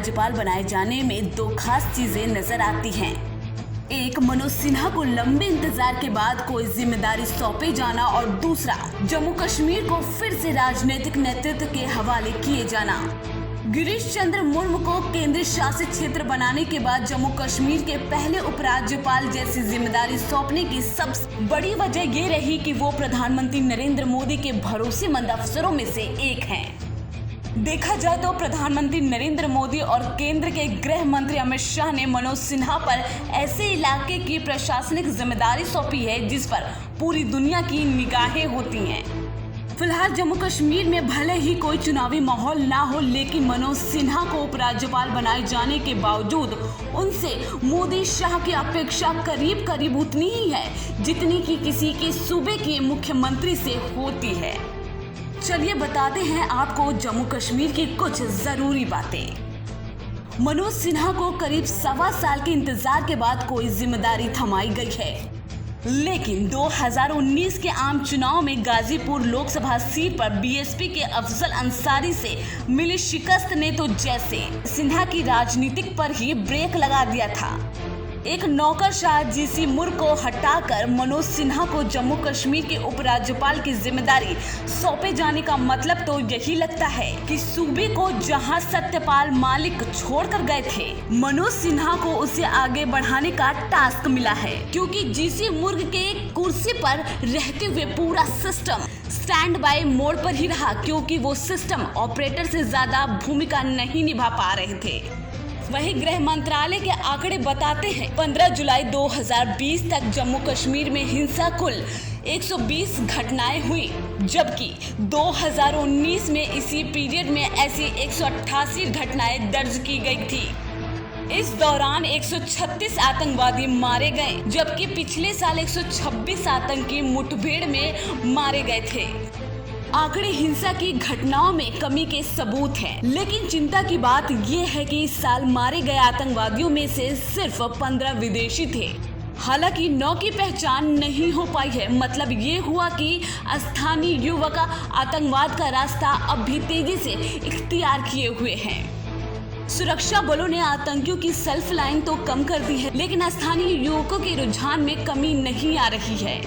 उपराज्यपाल बनाए जाने में दो खास चीजें नजर आती हैं। एक, मनोज सिन्हा को लंबे इंतजार के बाद कोई जिम्मेदारी सौंपे जाना और दूसरा, जम्मू कश्मीर को फिर से राजनीतिक नेतृत्व के हवाले किए जाना। गिरीश चंद्र मुर्मू को केंद्रीय शासित क्षेत्र बनाने के बाद जम्मू कश्मीर के पहले उपराज्यपाल जैसी जिम्मेदारी सौंपने की सबसे बड़ी वजह ये रही कि वो प्रधानमंत्री नरेंद्र मोदी के भरोसेमंद अफसरों में से एक हैं। देखा जाए तो प्रधानमंत्री नरेंद्र मोदी और केंद्र के गृह मंत्री अमित शाह ने मनोज सिन्हा पर ऐसे इलाके की प्रशासनिक जिम्मेदारी सौंपी है जिस पर पूरी दुनिया की निगाहें होती हैं। फिलहाल जम्मू कश्मीर में भले ही कोई चुनावी माहौल ना हो, लेकिन मनोज सिन्हा को उपराज्यपाल बनाए जाने के बावजूद उनसे मोदी शाह की अपेक्षा करीब करीब उतनी ही है जितनी कि किसी के सूबे के मुख्यमंत्री से होती है। चलिए बताते हैं आपको जम्मू कश्मीर की कुछ जरूरी बातें। मनोज सिन्हा को करीब 1.25 साल के इंतजार के बाद कोई जिम्मेदारी थमाई गई है, लेकिन 2019 के आम चुनाव में गाजीपुर लोकसभा सीट पर बीएसपी के अफजल अंसारी से मिली शिकस्त ने तो जैसे सिन्हा की राजनीतिक पर ही ब्रेक लगा दिया था। एक नौकरशाह जीसी मुर्मू को हटाकर मनोज सिन्हा को जम्मू कश्मीर के उपराज्यपाल की जिम्मेदारी सौंपे जाने का मतलब तो यही लगता है कि सूबे को जहां सत्यपाल मलिक छोड़कर गए थे, मनोज सिन्हा को उसे आगे बढ़ाने का टास्क मिला है, क्योंकि जीसी मुर्मू के कुर्सी पर रहते हुए पूरा सिस्टम स्टैंड बाय मोड पर ही रहा, क्योंकि वो सिस्टम ऑपरेटर से ज्यादा भूमिका नहीं निभा पा रहे थे। वहीं गृह मंत्रालय के आंकड़े बताते हैं 15 जुलाई 2020 तक जम्मू कश्मीर में हिंसा कुल 120 घटनाएं हुई, जबकि 2019 में इसी पीरियड में ऐसी 188 घटनाएं दर्ज की गई थी। इस दौरान 136 आतंकवादी मारे गए, जबकि पिछले साल 126 आतंकी मुठभेड़ में मारे गए थे। आंकड़े हिंसा की घटनाओं में कमी के सबूत हैं, लेकिन चिंता की बात यह है कि इस साल मारे गए आतंकवादियों में से सिर्फ 15 विदेशी थे। हालांकि 9 की पहचान नहीं हो पाई है। मतलब ये हुआ कि स्थानीय युवक आतंकवाद का रास्ता अब भी तेजी से इख्तियार किए हुए हैं। सुरक्षा बलों ने आतंकियों की सेल्फ लाइन तो कम कर दी है, लेकिन स्थानीय युवकों के रुझान में कमी नहीं आ रही है।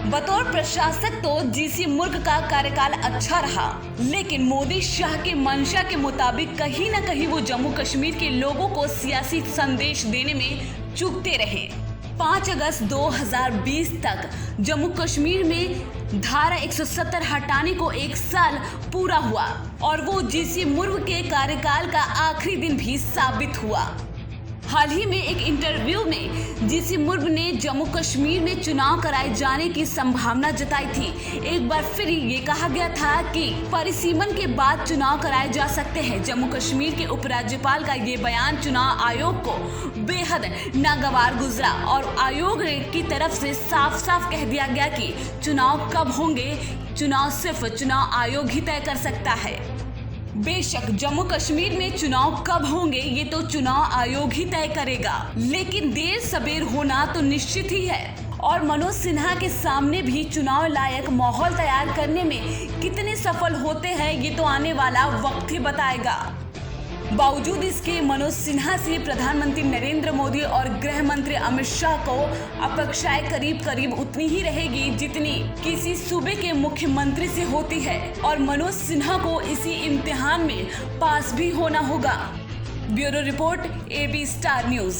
बतौर प्रशासक तो जीसी मुर्मू का कार्यकाल अच्छा रहा, लेकिन मोदी शाह के मंशा के मुताबिक कहीं न कहीं वो जम्मू कश्मीर के लोगों को सियासी संदेश देने में चूकते रहे। 5 अगस्त 2020 तक जम्मू कश्मीर में धारा 170 हटाने को 1 साल पूरा हुआ और वो जीसी मुर्मू के कार्यकाल का आखिरी दिन भी साबित हुआ। हाल ही में एक इंटरव्यू में जीसी मुर्मू ने जम्मू कश्मीर में चुनाव कराए जाने की संभावना जताई थी। एक बार फिर ये कहा गया था कि परिसीमन के बाद चुनाव कराए जा सकते हैं। जम्मू कश्मीर के उपराज्यपाल का ये बयान चुनाव आयोग को बेहद नागवार गुजरा और आयोग की तरफ से साफ साफ कह दिया गया कि चुनाव कब होंगे, चुनाव सिर्फ चुनाव आयोग ही तय कर सकता है। बेशक जम्मू कश्मीर में चुनाव कब होंगे ये तो चुनाव आयोग ही तय करेगा, लेकिन देर सबेर होना तो निश्चित ही है। और मनोज सिन्हा के सामने भी चुनाव लायक माहौल तैयार करने में कितने सफल होते हैं ये तो आने वाला वक्त ही बताएगा। बावजूद इसके मनोज सिन्हा से प्रधानमंत्री नरेंद्र मोदी और गृह मंत्री अमित शाह को अपेक्षाएं करीब करीब उतनी ही रहेगी जितनी किसी सूबे के मुख्यमंत्री से होती है, और मनोज सिन्हा को इसी इम्तिहान में पास भी होना होगा। Bureau report, AB star news.